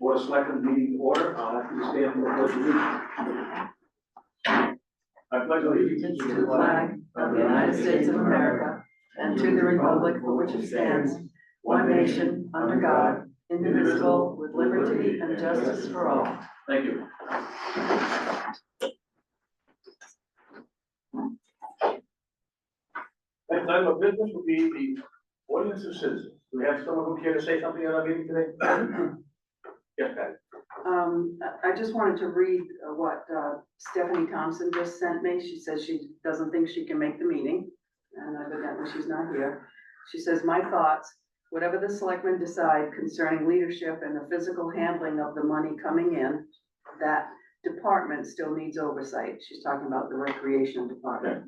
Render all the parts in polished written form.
Board of Selectmen meeting to order. I'll have to stand for the pledge of allegiance. I pledge allegiance To the flag of the United States of America and to the republic for which it stands, one nation, under God, indivisible, with liberty and justice for all. Thank you. Next item of business will be the audience of citizens. Do we have someone who care to say something at our meeting today? Yes, Patty. I just wanted to read what Stephanie Thompson just sent me. She says she doesn't think she can make the meeting, and evidently she's not here. She says, "My thoughts, whatever the selectmen decide concerning leadership and the physical handling of the money coming in, that department still needs oversight." She's talking about the recreation department.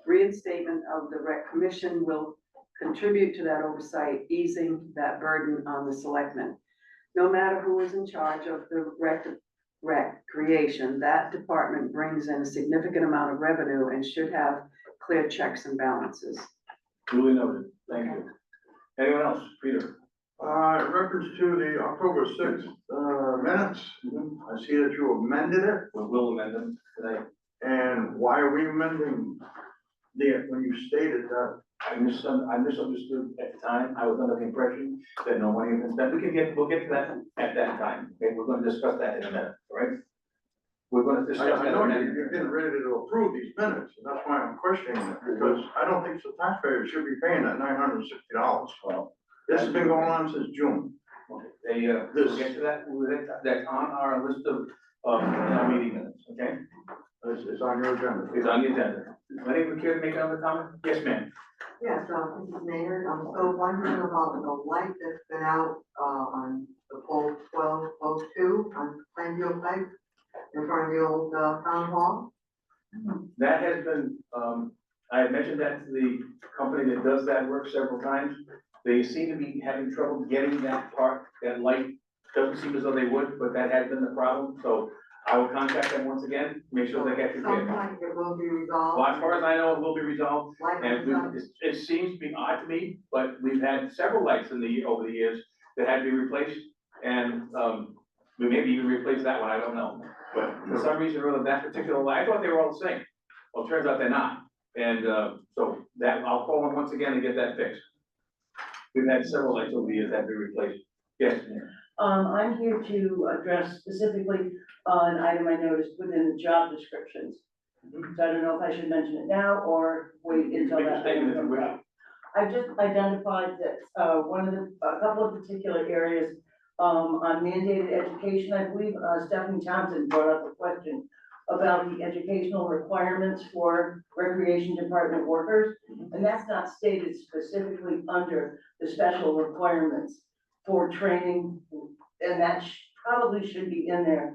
Reinstatement of the rec commission will contribute to that oversight, easing that burden on the selectmen. No matter who is in charge of the recreation, that department brings in a significant amount of revenue and should have clear checks and balances. Duly noted. Thank you. Anyone else? Peter? In reference to the October 6th minutes, I see that you amended it, We will amend them today. and why are we amending when you stated that? I misunderstood at the time. I was under the impression that no money had been spent. We'll get to that at that time. Okay, we're gonna discuss that in a minute, all right? We're gonna discuss I that know in a minute. you're getting ready to approve these minutes, and that's why I'm questioning it, because I don't think the taxpayers should be paying that $960. Well, This has been going on since June. okay, we'll get to that. That's on our list of meeting minutes, okay? It's on your agenda. It's on the agenda. Anyone care to make another comment? Yes, ma'am. Yes, Mrs. Mayor, I'm so wondering about the light that's been out, on the pole 12, pole 2 on Plainfield Pike in front of the old, town hall. That has been, I have mentioned that to the company that does that work several times. They seem to be having trouble getting that light. Doesn't seem as though they would, but that has been the problem. So I will contact them once again, make sure they get repaired. Sometime it will be resolved. Well, as far as I know, it will be resolved. Like, And it seems to be odd to me, but we've had several lights over the years that had to be replaced. And, we maybe even replace that one, I don't know. But for some reason or other, that particular light, I thought they were all the same. Well, it turns out they're not. And, so that, I'll call them once again and get that fixed. We've had several lights over the years that have been replaced. Yes, ma'am. I'm here to address specifically an item I noticed within the job descriptions. So I don't know if I should mention it now or wait until Make a that. statement if you comes wish. out. I've just identified that, a couple of particular areas, on mandated education, I believe, Stephanie Thompson brought up a question about the educational requirements for recreation department workers. And that's not stated specifically under the special requirements for training, and that probably should be in there,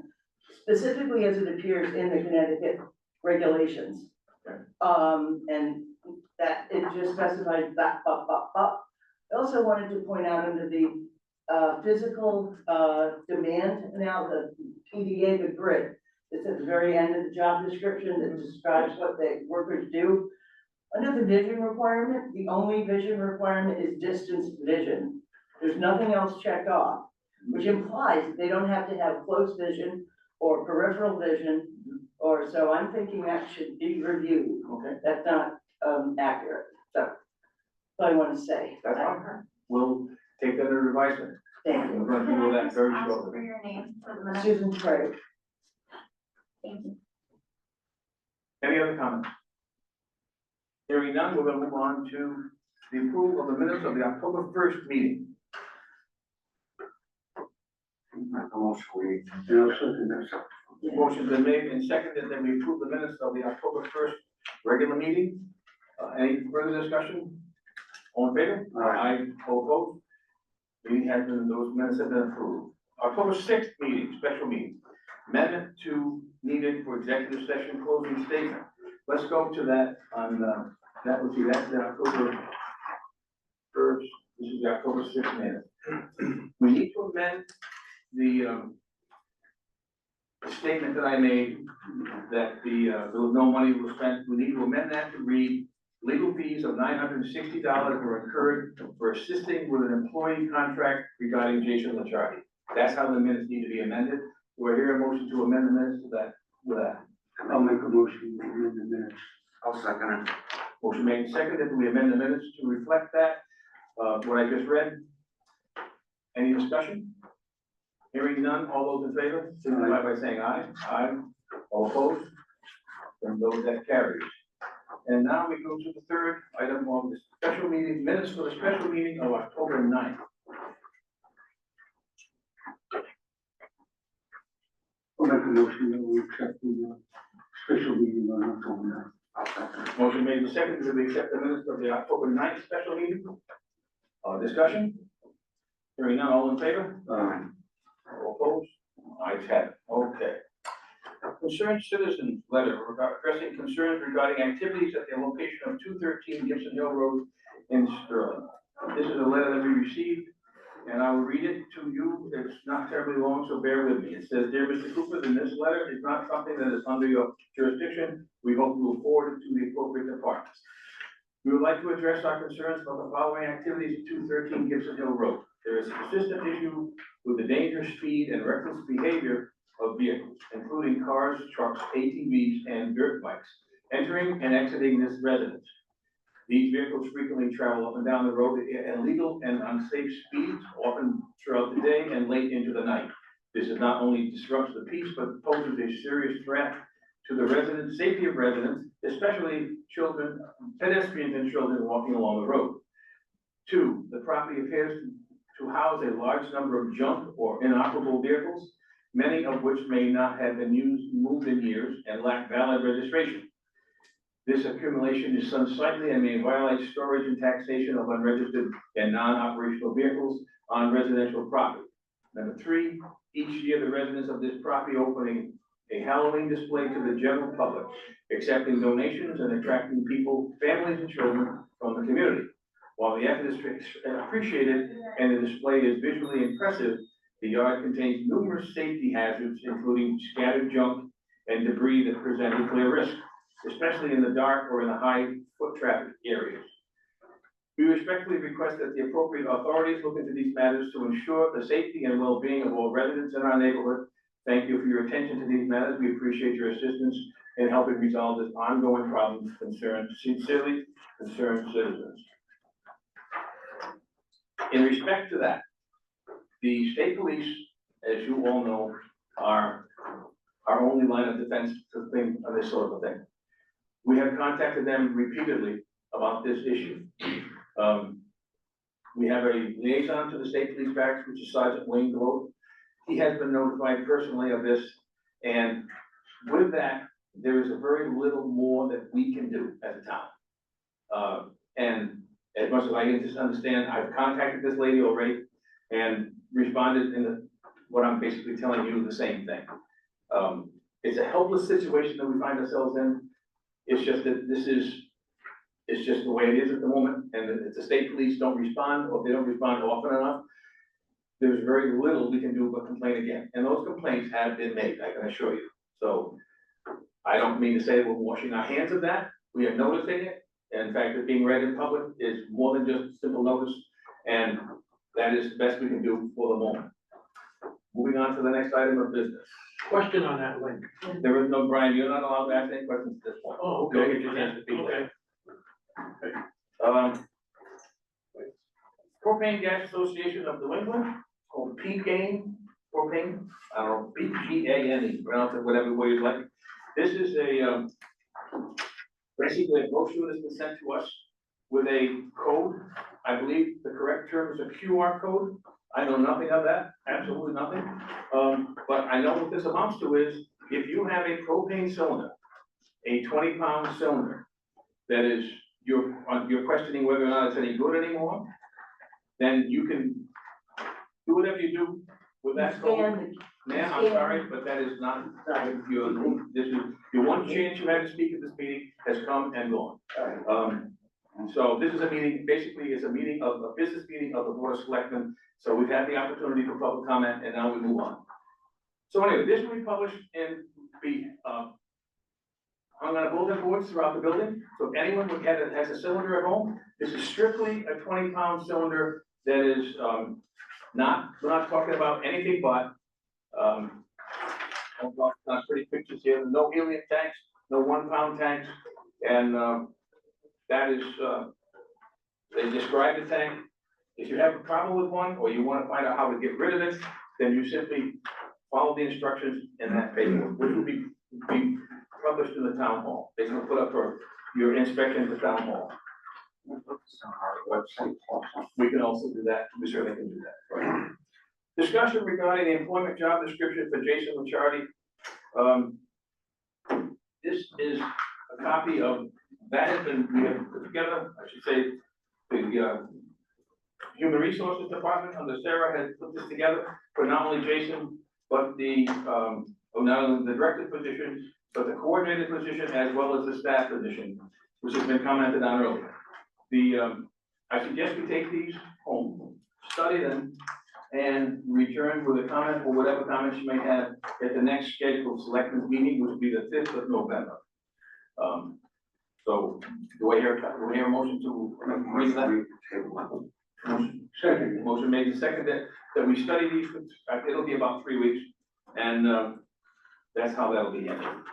specifically as it appears in the Connecticut regulations. Okay. And that it just specifies that, I also wanted to point out under the physical demand, now the PDA, the grid, it's at the very end of the job description that describes what the workers do. Under the vision requirement, the only vision requirement is distance vision. There's nothing else checked off, which implies that they don't have to have close vision or peripheral vision, or so I'm thinking that should be reviewed. Okay, That's not accurate, so that's what I want to say. that's fine. We'll take that under advisement. Thank We're you. going to Can do I that just very ask for shortly. your name for the minute? Susan Craig. Thank you. Any other comments? Hearing none, we're gonna move on to the approval of the minutes of the October 1st meeting. Motion's been made and seconded that we approve the minutes of the October 1st regular meeting. Any further discussion? All in favor? Aye. All opposed? Meeting has been, those minutes have been approved. October 6th meeting, special meeting. Amendment to needed for executive session closing statement. Let's go to that on, that would be, that's the October 1st, this is the October 6th minute. We need to amend the statement that I made that there was no money was spent. We need to amend that to read, legal fees of $960 were incurred for assisting with an employee contract regarding Jason Lichardi. That's how the minutes need to be amended. We're here a motion to amend the minutes to that, with that. I'll make a motion to amend the minutes. I'll second it. Motion made and seconded, we amend the minutes to reflect that, what I just read. Any discussion? Hearing none, all those in favor, signify by saying aye. Aye. All opposed? From those that carries. And now we go to the third item on the special meeting, minutes for the special meeting of October 9th. I'll make a motion that we accept the special meeting on October 9th. I'll second it. Motion made and seconded that we accept the minutes of the October 9th special meeting. Discussion? Hearing none, all in favor? All opposed? Ayes have it. Okay. Concerned citizens letter addressing concerns regarding activities at the location of 213 Gibson Hill Road in Sterling. This is a letter that we received, and I will read it to you. It's not terribly long, so bear with me. It says, "Dear Mr. Cooper, this letter is not something that is under your jurisdiction. We hope you will forward it to the appropriate departments. We would like to address our concerns about the following activities at 213 Gibson Hill Road. There is a persistent issue with the dangerous speed and reckless behavior of vehicles, including cars, trucks, ATVs, and dirt bikes, entering and exiting this residence. These vehicles frequently travel up and down the road at illegal and unsafe speeds, often throughout the day and late into the night. This is not only disrupts the peace, but poses a serious threat to the residents, safety of residents, especially children, pedestrians and children walking along the road. 2, the property appears to house a large number of junk or inoperable vehicles, many of which may not have been moved in years and lack valid registration. This accumulation is unsightly and may violate storage and taxation of unregistered and non-operational vehicles on residential property. Number 3, each year the residents of this property opening a Halloween display to the general public, accepting donations and attracting people, families and children from the community. While the effort is appreciated and the display is visually impressive, the yard contains numerous safety hazards, including scattered junk and debris that present a clear risk, especially in the dark or in the high foot traffic areas. We respectfully request that the appropriate authorities look into these matters to ensure the safety and well-being of all residents in our neighborhood. Thank you for your attention to these matters. We appreciate your assistance in helping resolve this ongoing problem sincerely concerned citizens. In respect to that, the state police, as you all know, are our only line of defense for this sort of a thing. We have contacted them repeatedly about this issue. We have a liaison to the state police barracks, which is Sergeant Wayne Globe. He has been notified personally of this, and with that, there is a very little more that we can do as a town. And as much as I can just understand, I've contacted this lady already and responded in what I'm basically telling you, the same thing. It's a helpless situation that we find ourselves in. It's just that it's just the way it is at the moment, and if the state police don't respond, or if they don't respond often enough, there's very little we can do but complain again. And those complaints have been made, I can assure you. So I don't mean to say we're washing our hands of that. We are noticing it. In fact, it being read in public is more than just simple notice, and that is the best we can do for the moment. Moving on to the next item of business. Question on that link. There is no, Brian, you're not allowed to ask any questions at this point. Oh, okay. Go get your chance to speak. Okay. Propane Gas Association of New England, called P-GANE, propane, I don't know, P-G-A-N-E, pronounce it whatever way you like. This is a, basically a brochure that's been sent to us with a code. I believe the correct term is a QR code. I know nothing of that, absolutely nothing. But I know what this amounts to is, if you have a propane cylinder, a 20-pound cylinder, that is, you're questioning whether or not it's any good anymore, then you can do whatever you do with that code. Ma'am, I'm sorry, but that is not, this is, your one chance you had to speak at this meeting has come and gone. So this is a meeting, basically it's a meeting of, a business meeting of the Board of Selectmen. So we've had the opportunity for public comment, and now we move on. So anyway, this will be published and be, hung on bulletin boards throughout the building. So if anyone has a cylinder at home, this is strictly a 20-pound cylinder that is, we're not talking about anything but, not pretty pictures here, no helium tanks, no 1 pound tanks, and, that is, they describe the tank. If you have a problem with one, or you wanna find out how to get rid of it, then you simply follow the instructions in that paper, which will be published in the town hall. They can put up for your inspection at the town hall. Website. We can also do that, we certainly can do that, right? Discussion regarding the employment job description for Jason Lichardi. This is a copy of, that has been, we have put together, I should say, the, Human Resources Department under Sarah has put this together for not only Jason, but the, not only the director position, but the coordinated position as well as the staff position, which has been commented on earlier. The, I suggest we take these home, study them, and return with a comment or whatever comments you may have at the next scheduled selectmen's meeting, which will be the 5th of November. So, do I hear a motion to read that? Motion. Second. Motion made and seconded that we study these, it'll be about 3 weeks, and, that's how that'll be handled.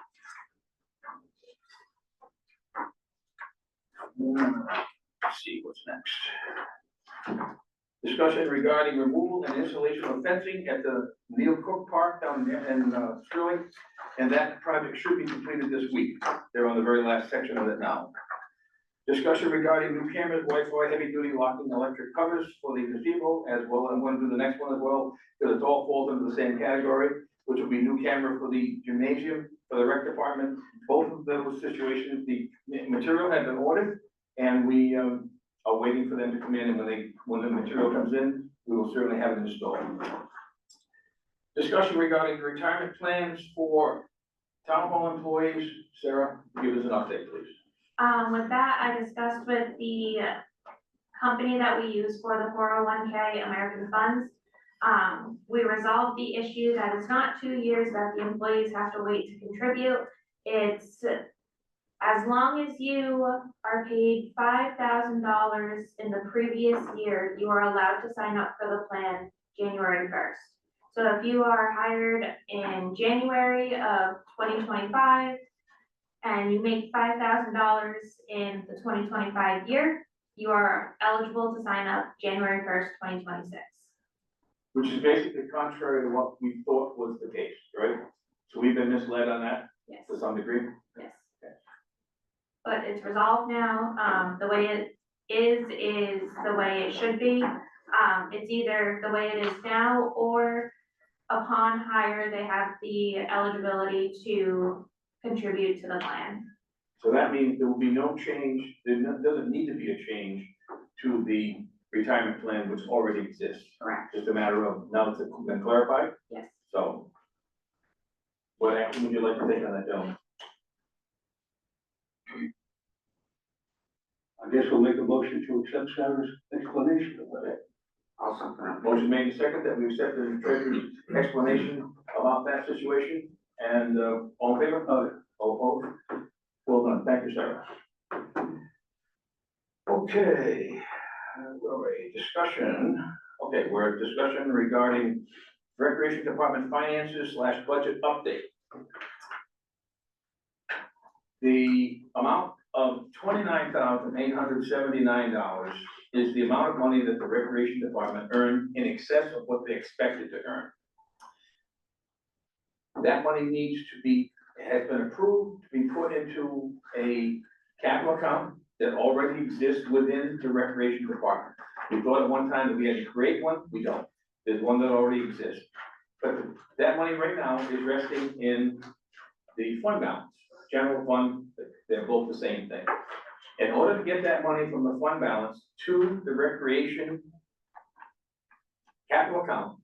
Let's see what's next. Discussion regarding removal and installation of fencing at the Neil Cook Park down there in Sterling, and that project should be completed this week. They're on the very last section of it now. Discussion regarding new cameras, Wi-Fi, heavy-duty locking electric covers for the gazebo, as well, I'm going to do the next one as well, because it all falls into the same category, which will be new camera for the gymnasium, for the rec department. Both of those situations, the material had been ordered, and we are waiting for them to come in, and when the material comes in, we will certainly have it installed. Discussion regarding retirement plans for town hall employees. Sarah, give us an update, please. With that, I discussed with the company that we use for the 401k American Funds. We resolved the issue that it's not 2 years that the employees have to wait to contribute. It's as long as you are paid $5,000 in the previous year, you are allowed to sign up for the plan January 1st. So if you are hired in January of 2025 and you make $5,000 in the 2025 year, you are eligible to sign up January 1st, 2026. Which is basically contrary to what we thought was the case, right? So we've been misled on that Yes. to some degree. Yes. But it's resolved now. The way it is the way it should be. It's either the way it is now, or upon hire, they have the eligibility to contribute to the plan. So that means there will be no change, doesn't need to be a change to the retirement plan which already exists. Correct. Just a matter of, now that it's been clarified, Yes. so. What action would you like to take on that, gentleman? I guess we'll make a motion to accept Sarah's explanation of that. I'll second Motion made and seconded that we accept the treasurer's explanation about that situation, and, all in favor? All opposed? Well done, thank you, Sarah. Okay, we're a discussion, okay, we're at discussion regarding Recreation Department finances / budget update. The amount of $29,879 is the amount of money that the Recreation Department earned in excess of what they expected to earn. That money needs to be, has been approved to be put into a capital account that already exists within the Recreation Department. We thought at one time that we had to create one, we don't. There's one that already exists. But that money right now is resting in the fund balance, general fund, they're both the same thing. In order to get that money from the fund balance to the recreation capital account,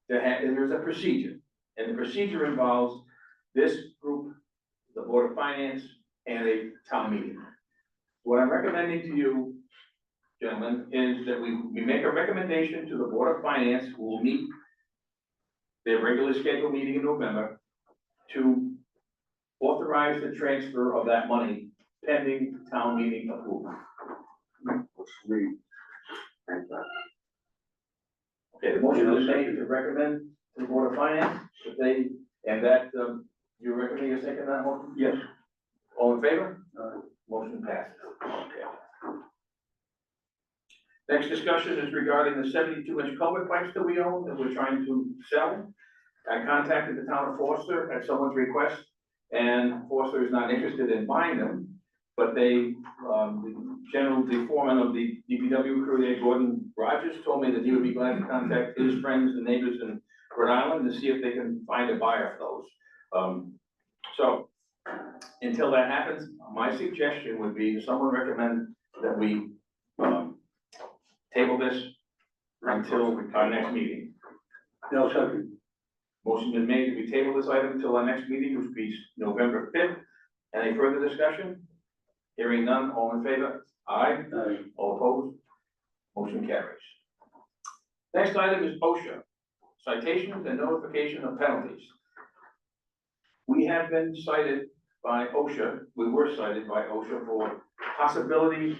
there's a procedure. And the procedure involves this group, the Board of Finance, and a town meeting. What I'm recommending to you, gentlemen, is that we make a recommendation to the Board of Finance, who will meet their regular scheduled meeting in November, to authorize the transfer of that money pending town meeting approval. Okay, the motion is made to recommend to the Board of Finance, that they, and that, you recommend your second that motion? Yes. All in favor? Aye. Motion passes. Okay. Next discussion is regarding the 72-inch culvert pipes that we own, that we're trying to sell. I contacted the town of Forster at someone's request, and Forster is not interested in buying them. But they, the foreman of the DPW crew there, Gordon Rogers, told me that he would be glad to contact his friends and neighbors in Rhode Island to see if they can find a buyer for those. So, until that happens, my suggestion would be, does someone recommend that we, table this until our next meeting? No, second. Motion been made, that we table this item until our next meeting, which will be November 5th. Any further discussion? Hearing none, all in favor? Aye. Aye. All opposed? Motion carries. Next item is OSHA, citations and notification of penalties. We have been cited by OSHA, we were cited by OSHA for possibility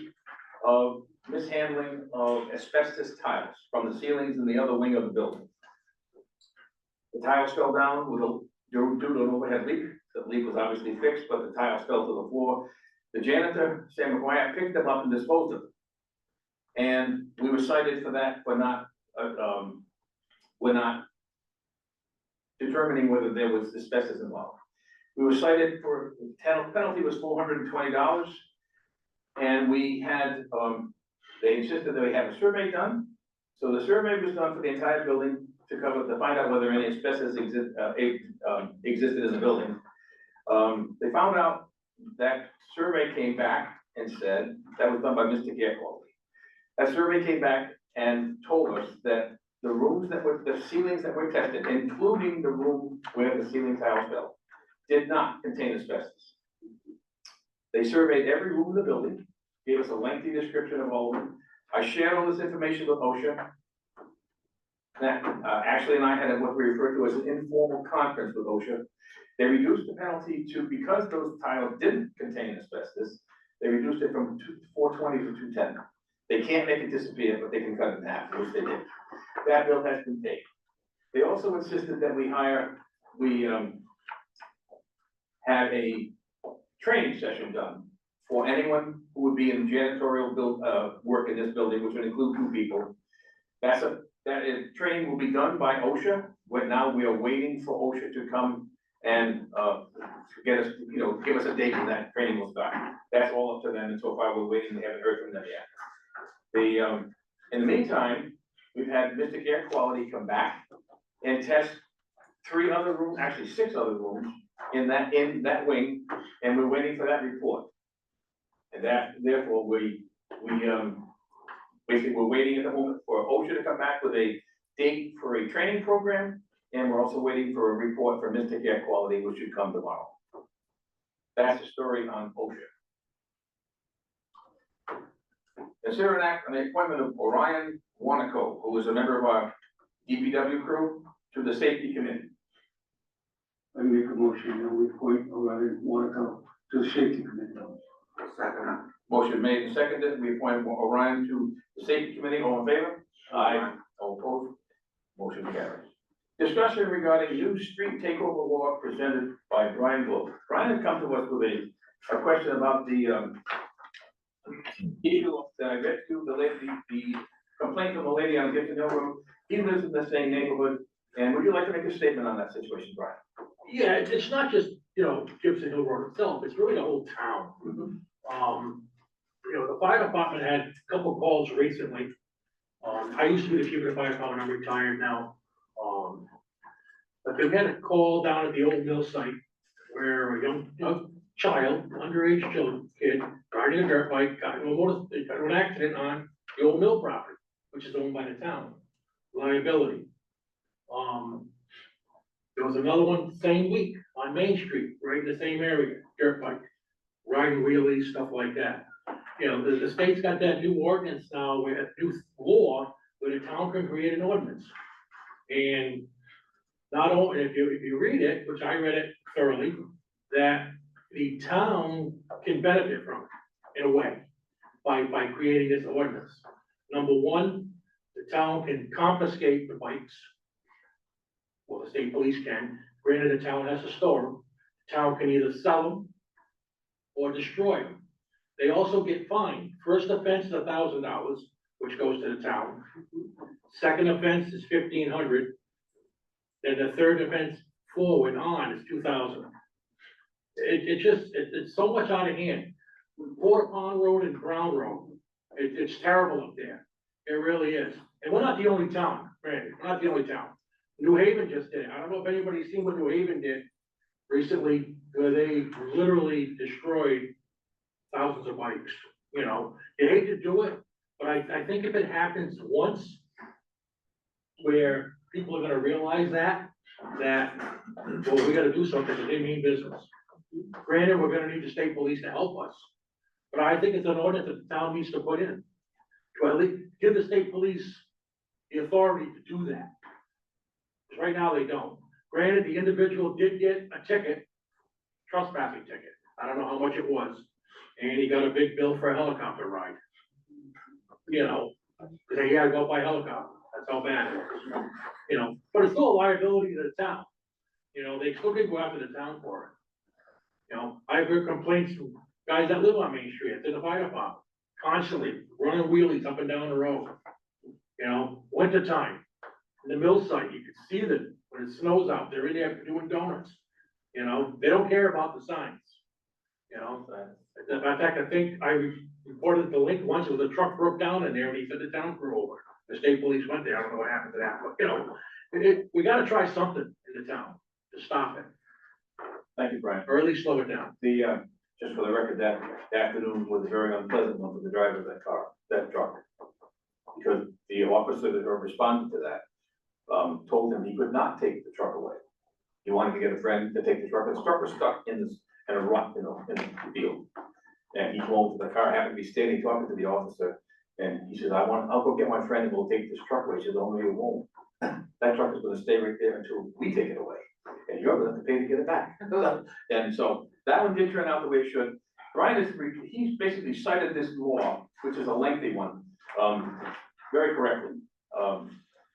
of mishandling of asbestos tiles from the ceilings in the other wing of the building. The tiles fell down due to an overhead leak. The leak was obviously fixed, but the tiles fell to the floor. The janitor, Sam McGuire, picked them up and disposed of them. And we were cited for that, for not, we're not determining whether there was asbestos involved. We were cited for, penalty was $420. And we had, they insisted that we have a survey done. So the survey was done for the entire building to find out whether any asbestos existed in the building. They found out that survey came back and said, that was done by Mr. Air Quality. That survey came back and told us that the ceilings that were tested, including the room where the ceiling tiles fell, did not contain asbestos. They surveyed every room in the building, gave us a lengthy description of all of them. I shared all this information with OSHA. That, Ashley and I had what we refer to as an informal conference with OSHA. They reduced the penalty to, because those tiles didn't contain asbestos, they reduced it from 420 to 210. They can't make it disappear, but they can cut it in half, which they did. That bill has been paid. They also insisted that we have a training session done for anyone who would be in janitorial work in this building, which would include 2 people. Training will be done by OSHA. Now we are waiting for OSHA to come and get us, give us a date when that training will start. That's all up to them, and so far we're waiting. We haven't heard from them yet. In the meantime, we've had Mr. Air Quality come back and test 3 other rooms, actually 6 other rooms in that wing, and we're waiting for that report. And therefore basically we're waiting at the moment for OSHA to come back with a date for a training program, and we're also waiting for a report from Mr. Air Quality, which should come tomorrow. That's the story on OSHA. Consider an act on the appointment of Orion Wanaco, who is a member of our DPW crew, to the safety committee. I make a motion that we appoint Orion Wanaco to the safety committee. Second. Motion made and seconded, we appoint Orion to the safety committee, all in favor? Aye. All opposed? Motion carries. Discussion regarding new street takeover law presented by Brian Glover. Brian had come to us with a question about the issue that I read to the complaint from the lady on Gibson Hill Road. He lives in the same neighborhood, and would you like to make a statement on that situation, Brian? Yeah, it's not just, Gibson Hill Road itself, it's really the whole town. The fire department had a couple calls recently. I used to be the chief of the fire department, I'm retired now. But they had a call down at the old mill site where a young child, underage kid, riding a dirt bike, got into an accident on the old mill property, which is owned by the town, liability. There was another one same week on Main Street, right in the same area, dirt bike, riding wheelies, stuff like that. The state's got that new ordinance now, where a new law, where the town can create an ordinance. And not only, if you read it, which I read it thoroughly, that the town can benefit from it in a way by creating this ordinance. Number one, the town can confiscate the bikes. Well, the state police can, granted the town has to store them, the town can either sell them or destroy them. They also get fined, first offense is $1,000, which goes to the town. Second offense is $1,500. Then the third offense forward on is $2,000. It's so much out of hand. Porter Pond Road and Brown Road, it's terrible up there. It really is. And we're not the only town, Randy, we're not the only town. New Haven just did it. I don't know if anybody's seen what New Haven did recently, where they literally destroyed thousands of bikes. You know, you hate to do it, but I think if it happens once, where people are gonna realize that, well, we gotta do something, because they mean business. Granted, we're gonna need the state police to help us, but I think it's an ordinance that the town needs to put in. To at least give the state police the authority to do that. Because right now they don't. Granted, the individual did get a ticket, trespassing ticket. I don't know how much it was, and he got a big bill for a helicopter ride. You know, because he had to go by helicopter. That's how bad it was. You know, but it's still a liability to the town. You know, they still can go after the town for it. You know, I've heard complaints from guys that live on Main Street, in the fire department, constantly running wheelies up and down the road. You know, winter time, in the mill site, you can see them when it snows out, they're in there doing donuts. You know, they don't care about the signs. You know, in fact, I think I reported the link once, it was a truck broke down in there and he said the town grew over. The state police went there, I don't know what happened to that, but you know, we gotta try something in the town to stop it, Thank you, Brian. or at least slow it down. The, just for the record, that afternoon was a very unpleasant one for the driver of that truck. Because the officer that responded to that, told him he could not take the truck away. He wanted to get a friend to take the truck, and the truck was stuck in a rut, you know, in the field. And he told the car, happened to be standing talking to the officer, and he said, I'll go get my friend and we'll take this truck away. He said, only you won't. That truck is gonna stay right there until we take it away, and you're gonna have to pay to get it back. And so, that one did turn out the way it should. Brian he's basically cited this law, which is a lengthy one, very correctly.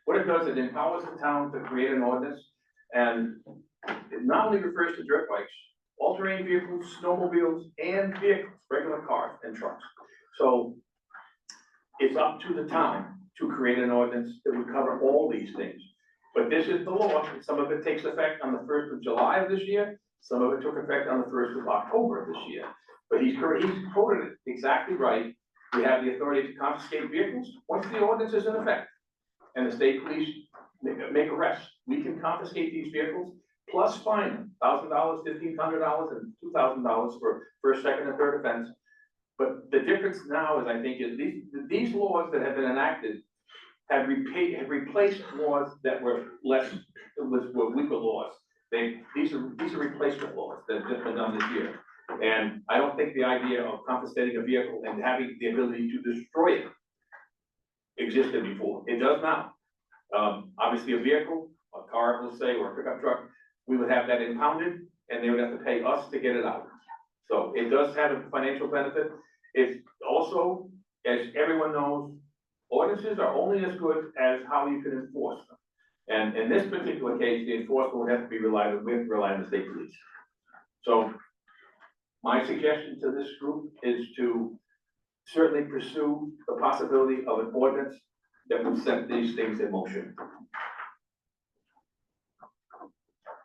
What it does, it empowers the town to create an ordinance, and it not only refers to dirt bikes, all-terrain vehicles, snowmobiles, and vehicles, regular cars and trucks. So it's up to the town to create an ordinance that would cover all these things. But this is the law, and some of it takes effect on the 1st of July of this year, some of it took effect on the 1st of October of this year. But he's quoted it exactly right. We have the authority to confiscate vehicles once the ordinance is in effect, and the state police make arrests. We can confiscate these vehicles, plus fine them, $1,000, $1,500, and $2,000 for first, second, and third offense. But the difference now is, I think, is these laws that have been enacted have replaced laws that were were weaker laws. These are replacement laws that have just been done this year. And I don't think the idea of confiscating a vehicle and having the ability to destroy it existed before. It does now. Obviously a vehicle, a car, let's say, or a pickup truck, we would have that impounded and they would have to pay us to get it out. So it does have a financial benefit. It's also, as everyone knows, ordinances are only as good as how you can enforce them. And in this particular case, the enforcement would have to be relied on the state police. So my suggestion to this group is to certainly pursue the possibility of an ordinance that would set these things in motion.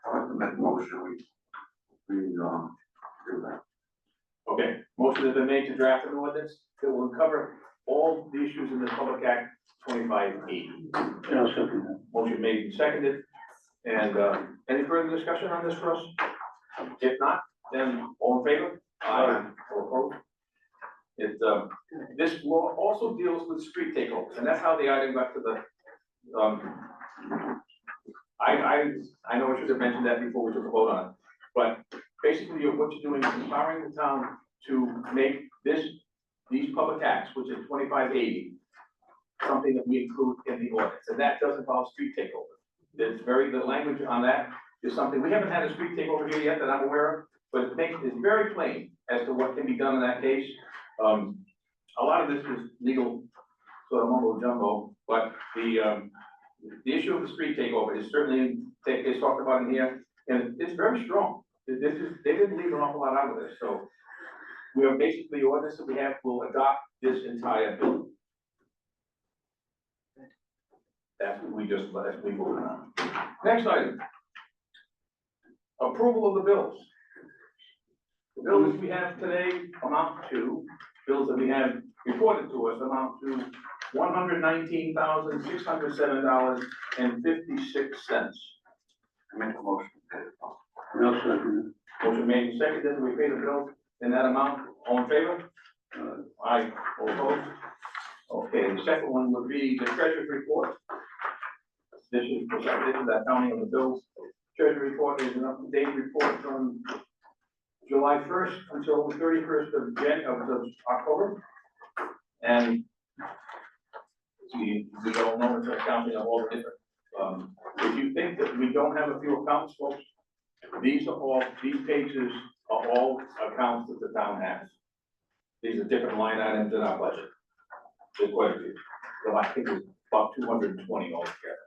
I'd like to make a motion, we do that. Okay, motion has been made to draft an ordinance that will cover all the issues in the Public Act 2580. Yeah, I'll second that. Motion made and seconded. And any further discussion on this for us? If not, then all in favor? Aye. All opposed? This law also deals with street takeovers, and that's how the item got to the, I know I should have mentioned that before we took a vote on it, but basically what you're doing is empowering the town to make these public acts, which is 2580, something that we include in the ordinance, and that does involve street takeover. The language on that is something, we haven't had a street takeover here yet that I'm aware of, but it's very plain as to what can be done in that case. A lot of this is legal sort of mumbo jumbo, But the issue of the street takeover is certainly, it's talked about in here, and it's very strong. This is, they didn't leave an awful lot out of this, so we are basically, the ordinance that we have will adopt this entire bill. That's what we just, that's we moving on. Next item. Approval of the bills. The bills we have today amount to, bills that we have reported to us amount to $119,607.56. I make a motion. No second. Motion made and seconded, that we pay the bill in that amount, all in favor? Aye, all opposed? Okay, the second one would be the treasurer's report. This is the accounting of the bills. Treasury report is an up-to-date report from July 1st until the 31st of October. And we don't know until accounting of all the different, if you think that we don't have a few accounts, folks, these pages are all accounts that the town has. These are different line items in our budget. There's quite a few. So I think it's about 220 altogether.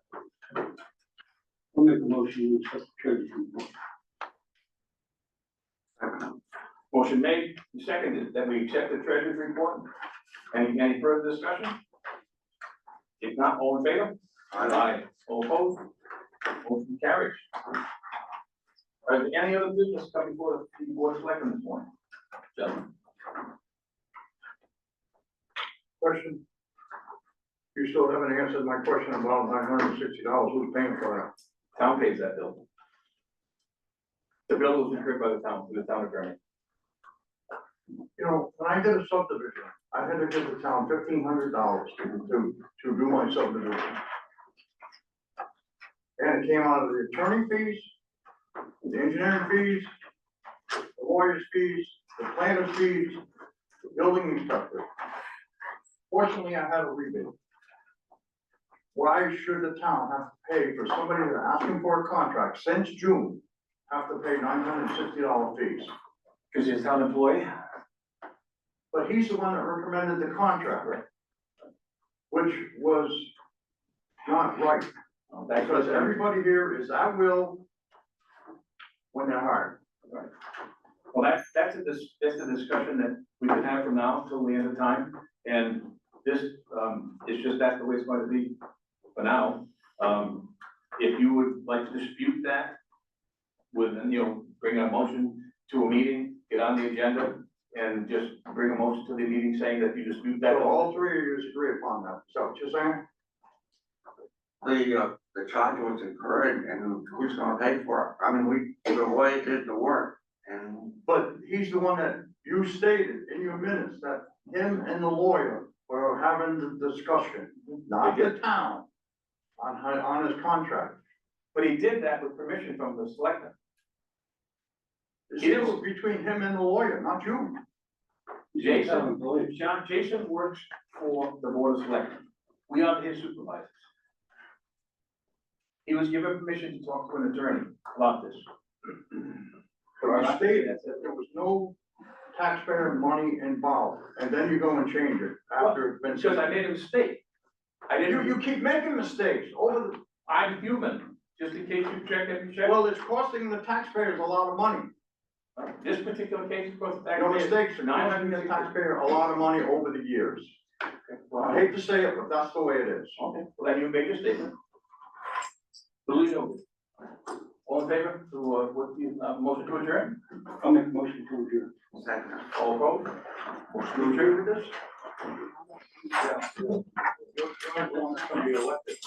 I'll make a motion to accept the treasurer's report. Motion made, and seconded, that we accept the treasurer's report. Any further discussion? If not, all in favor? Aye. All opposed? Motion carries. Are there any other business coming before the board of selectmen this morning? Gentlemen, Question? You still haven't answered my question about $960, who's paying for that? town pays that bill. The bill was incurred by the town, through the town attorney. You know, when I did a subdivision, I had to give the town $1,500 to do my subdivision. And it came out of the attorney fees, the engineering fees, the lawyer's fees, the planner's fees, the building inspector. Fortunately, I had a rebate. Why should the town have to pay for somebody that's asking for a contract since June, have to pay $960 fees? Because he's a town employee? But he's the one that recommended the contract, which was not right, because everybody here is at will when they're hired. Well, that's a discussion that we can have from now until the end of time, and this, it's just, that's the way it's going to be for now. If you would like to dispute that with, bring a motion to a meeting, get on the agenda, and just bring a motion to the meeting saying that you dispute that. So all three of you agree upon that, is that what you're saying? The charge was incurred and who's gonna pay for it? I mean, the lawyer did the work and. But he's the one that you stated in your minutes that him and the lawyer were having the discussion, not the town, on his contract. But he did that with permission from the selectmen. It was between him and the lawyer, not you. Jason works for the board of selectmen. We are his supervisors. He was given permission to talk to an attorney about this. But I stated that there was no taxpayer money involved, and then you go and change it after it's been. Because I made a mistake. You keep making mistakes over the. I'm human, just in case you check every check. Well, it's costing the taxpayers a lot of money. This particular case, of course, No mistakes, are costing the taxpayer a lot of money over the years. Well, I hate to say it, but that's the way it is. okay, well, then you make your statement. Duly noted. All in favor to, what the, motion to adjourn? I'll make a motion to adjourn. Second. All opposed? Motion to adjourn with this? Yeah. You're the one that's gonna be elected.